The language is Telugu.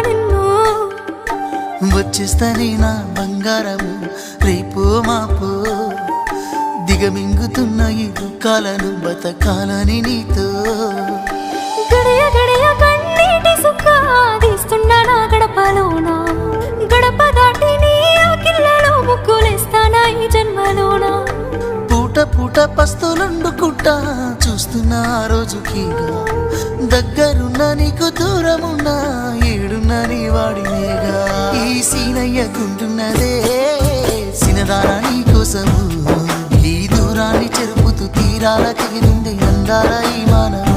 నిన్ను వచ్చేస్తానే నా బంగారము రేపో మాపో దిగమింగుతున్న ఈ దుఃఖాలను బతకాలని నీతో గడియ గడియ కన్నీటి సుఖ తీస్తున్నా నా గడపలోనా గడప దాటి నీ ఆకిళ్ళలో ముగ్గులేస్తానా ఈ జన్మలోనా పూట పూట పస్తులుండుకుంటా చూస్తున్నా ఆ రోజుకి దగ్గరున్న నీకు దూరమున్నా ఏడున్న నీ వాడినేగా ఈ సీనయ్య గుంటున్నదే సినదారా నీ కోసము ఈ దూరాన్ని చెరుపుతూ తీరాల తెగినుంది అందాల ఈ మానవ